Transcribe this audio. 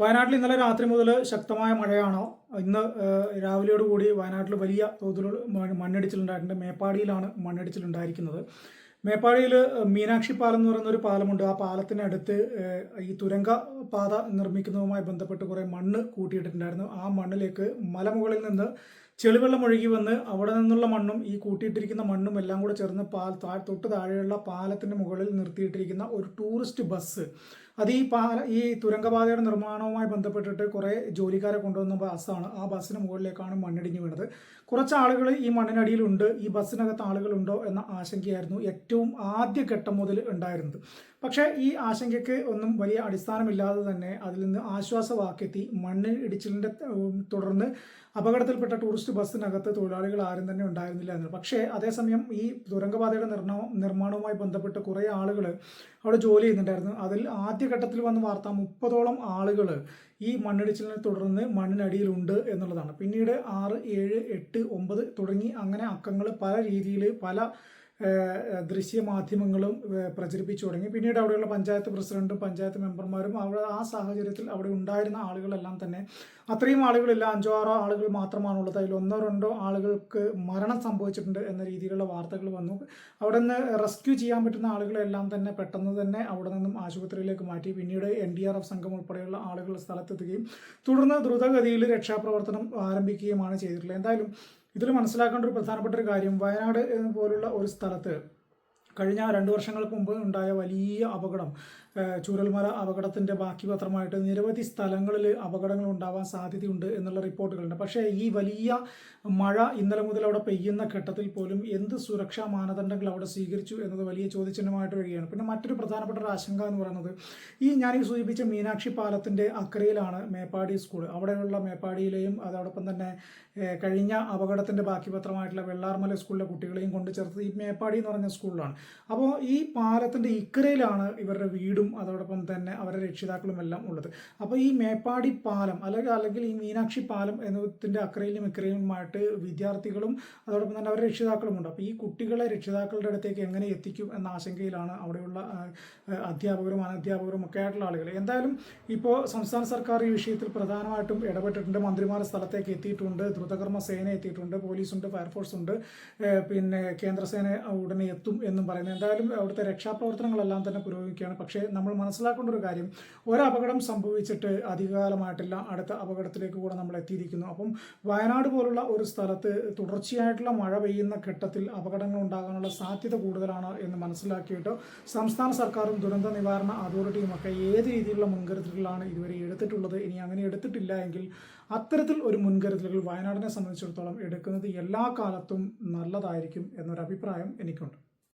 വയനാട്ടിൽ ഇന്നലെ രാത്രി മുതൽ ശക്തമായ മഴയാണ്. ഇന്ന് രാവിലെയോടുകൂടി വയനാട്ടിൽ വലിയ തോതിലുള്ള മണ്ണിടിച്ചിലുണ്ടായിട്ടുണ്ട്. മേപ്പാടിയിലാണ് മണ്ണിടിച്ചിലുണ്ടായിരിക്കുന്നത്. മേപ്പാടിയിൽ മീനാക്ഷി പാലം എന്ന് പറയുന്ന ഒരു പാലമുണ്ട്. ആ പാലത്തിനടുത്ത് ഈ തുരങ്ക പാത നിർമ്മിക്കുന്നതുമായി ബന്ധപ്പെട്ട് കുറേ മണ്ണ് കൂട്ടിയിട്ടിട്ടുണ്ടായിരുന്നു. ആ മണ്ണിലേക്ക് മലമുകളിൽ നിന്ന് ചെളിവെള്ളം ഒഴുകി വന്ന് അവിടെ നിന്നുള്ള മണ്ണും ഈ കൂട്ടിയിട്ടിരിക്കുന്ന മണ്ണും എല്ലാം കൂടെ ചേർന്ന് തൊട്ട് താഴെയുള്ള പാലത്തിന് മുകളിൽ നിർത്തിയിട്ടിരിക്കുന്ന ഒരു ടൂറിസ്റ്റ് ബസ്, അത് ഈ തുരങ്കപാതയുടെ നിർമ്മാണവുമായി ബന്ധപ്പെട്ടിട്ട് കുറേ ജോലിക്കാരെ കൊണ്ടുവന്ന ബസ്സാണ്. ആ ബസ്സിന് മുകളിലേക്കാണ് മണ്ണിടിഞ്ഞ് വീണത്. കുറച്ച് ആളുകൾ ഈ മണ്ണിനടിയിലുണ്ട്. ഈ ബസ്സിനകത്ത് ആളുകളുണ്ടോ എന്ന ആശങ്കയായിരുന്നു ഏറ്റവും ആദ്യഘട്ടം മുതൽ ഉണ്ടായിരുന്നത്. പക്ഷേ ഈ ആശങ്കയ്ക്ക് ഒന്നും വലിയ അടിസ്ഥാനമില്ലാതെ തന്നെ അതിൽ നിന്ന് ആശ്വാസവാക്കെത്തി. മണ്ണിടിച്ചിലിൻ്റെ തുടർന്ന് അപകടത്തിൽപ്പെട്ട ടൂറിസ്റ്റ് ബസ്സിനകത്ത് തൊഴിലാളികൾ ആരും തന്നെ ഉണ്ടായിരുന്നില്ല എന്നത്. പക്ഷേ അതേസമയം ഈ തുരങ്കപാതയുടെ നിർമ്മാണവുമായി ബന്ധപ്പെട്ട് കുറേ ആളുകൾ അവിടെ ജോലി ചെയ്യുന്നുണ്ടായിരുന്നു. അതിൽ ആദ്യഘട്ടത്തിൽ വന്ന വാർത്ത 30ഓളം ആളുകൾ ഈ മണ്ണിടിച്ചിലിനെ തുടർന്ന് മണ്ണിനടിയിലുണ്ട് എന്നുള്ളതാണ്. പിന്നീട് 6, 7, 8, 9 തുടങ്ങി അങ്ങനെ അക്കങ്ങൾ പല രീതിയിൽ പല ദൃശ്യമാധ്യമങ്ങളും പ്രചരിപ്പിച്ചു തുടങ്ങി. പിന്നീട് അവിടെയുള്ള പഞ്ചായത്ത് പ്രസിഡന്റും പഞ്ചായത്ത് മെമ്പർമാരും അവിടെ ആ സാഹചര്യത്തിൽ അവിടെ ഉണ്ടായിരുന്ന ആളുകളെല്ലാം തന്നെ, അത്രയും ആളുകളില്ല, 5 6 ആളുകൾ മാത്രമാണുള്ളത്, അതിൽ 1 2 ആളുകൾക്ക് മരണം സംഭവിച്ചിട്ടുണ്ട് എന്ന രീതിയിലുള്ള വാർത്തകൾ വന്നു. അവിടെ നിന്ന് റെസ്ക്യൂ ചെയ്യാൻ പറ്റുന്ന ആളുകളെല്ലാം തന്നെ പെട്ടെന്ന് തന്നെ അവിടെ നിന്നും ആശുപത്രിയിലേക്ക് മാറ്റി. പിന്നീട് NDRF സംഘം ഉൾപ്പെടെയുള്ള ആളുകൾ സ്ഥലത്തെത്തുകയും തുടർന്ന് ദ്രുതഗതിയിൽ രക്ഷാപ്രവർത്തനം ആരംഭിക്കുകയുമാണ് ചെയ്തിട്ടുള്ളത്. എന്തായാലും ഇതിൽ മനസ്സിലാക്കേണ്ട ഒരു പ്രധാനപ്പെട്ട ഒരു കാര്യം, വയനാട് പോലുള്ള ഒരു സ്ഥലത്ത് കഴിഞ്ഞ 2 വർഷങ്ങൾക്ക് മുമ്പ് ഉണ്ടായ വലിയ അപകടം, ചൂരൽമല അപകടത്തിൻ്റെ ബാക്കി പത്രമായിട്ട് നിരവധി സ്ഥലങ്ങളിൽ അപകടങ്ങൾ ഉണ്ടാവാൻ സാധ്യതയുണ്ട് എന്നുള്ള റിപ്പോർട്ടുകളുണ്ട്. പക്ഷേ ഈ വലിയ മഴ ഇന്നലെ മുതൽ അവിടെ പെയ്യുന്ന ഘട്ടത്തിൽ പോലും എന്ത് സുരക്ഷാ മാനദണ്ഡങ്ങൾ അവിടെ സ്വീകരിച്ചു എന്നത് വലിയ ചോദ്യചിഹ്നമായിട്ട് വരികയാണ്. പിന്നെ മറ്റൊരു പ്രധാനപ്പെട്ട ഒരു ആശങ്ക എന്ന് പറയുന്നത്, ഞാനീ സൂചിപ്പിച്ച മീനാക്ഷി പാലത്തിൻ്റെ അക്കരയിലാണ് മേപ്പാടി സ്കൂൾ. അവിടെയുള്ള മേപ്പാടിയിലെയും അതോടൊപ്പം തന്നെ കഴിഞ്ഞ അപകടത്തിൻ്റെ ബാക്കി പത്രമായിട്ടുള്ള വെള്ളാർമല സ്കൂളിലെ കുട്ടികളെയും കൊണ്ട് ചേർത്ത് ഈ മേപ്പാടി എന്ന് പറഞ്ഞ സ്കൂളിലാണ്. അപ്പോൾ ഈ പാലത്തിൻ്റെ ഇക്കരയിലാണ് ഇവരുടെ വീടും അതോടൊപ്പം തന്നെ അവരുടെ രക്ഷിതാക്കളും എല്ലാം ഉള്ളത്. അപ്പോൾ ഈ മേപ്പാടി പാലം അല്ലെങ്കിൽ ഈ മീനാക്ഷി പാലം എന്നതിൻ്റെ അക്കരയിലും ഇക്കരയിലുമായിട്ട് വിദ്യാർത്ഥികളും അതോടൊപ്പം തന്നെ അവരുടെ രക്ഷിതാക്കളും ഉണ്ട്. അപ്പോൾ ഈ കുട്ടികളെ രക്ഷിതാക്കളുടെ അടുത്തേക്ക് എങ്ങനെ എത്തിക്കും എന്ന ആശങ്കയിലാണ് അവിടെയുള്ള അധ്യാപകരും അനധ്യാപകരും ഒക്കെ ആയിട്ടുള്ള ആളുകൾ. എന്തായാലും ഇപ്പോൾ സംസ്ഥാന സർക്കാർ ഈ വിഷയത്തിൽ പ്രധാനമായിട്ടും ഇടപെട്ടിട്ടുണ്ട്. മന്ത്രിമാർ സ്ഥലത്തേക്ക് എത്തിയിട്ടുണ്ട്, ദ്രുതകർമ്മ സേന എത്തിയിട്ടുണ്ട്, പോലീസുണ്ട്, ഫയർഫോഴ്സ് ഉണ്ട്, പിന്നെ കേന്ദ്രസേന ഉടനെ എത്തും എന്നും പറയുന്നത്. എന്തായാലും അവിടുത്തെ രക്ഷാപ്രവർത്തനങ്ങളെല്ലാം തന്നെ പുരോഗമിക്കുകയാണ്. പക്ഷേ നമ്മൾ മനസ്സിലാക്കേണ്ട ഒരു കാര്യം, ഒരപകടം സംഭവിച്ചിട്ട് അധികകാലമായിട്ടില്ല, അടുത്ത അപകടത്തിലേക്ക് കൂടെ നമ്മൾ എത്തിയിരിക്കുന്നു. അപ്പം വയനാട് പോലുള്ള ഒരു സ്ഥലത്ത് തുടർച്ചയായിട്ടുള്ള മഴ പെയ്യുന്ന ഘട്ടത്തിൽ അപകടങ്ങൾ ഉണ്ടാകാനുള്ള സാധ്യത കൂടുതലാണ് എന്ന് മനസ്സിലാക്കിയിട്ട് സംസ്ഥാന സർക്കാരും ദുരന്ത നിവാരണ അതോറിറ്റിയും ഒക്കെ ഏത് രീതിയിലുള്ള മുൻകരുതലുകളാണ് ഇതുവരെ എടുത്തിട്ടുള്ളത്, ഇനി അങ്ങനെ എടുത്തിട്ടില്ല എങ്കിൽ അത്തരത്തിൽ ഒരു മുൻകരുതലുകൾ വയനാടിനെ സംബന്ധിച്ചിടത്തോളം എടുക്കുന്നത് എല്ലാ കാലത്തും നല്ലതായിരിക്കും എന്നൊരു അഭിപ്രായം എനിക്കുണ്ട്.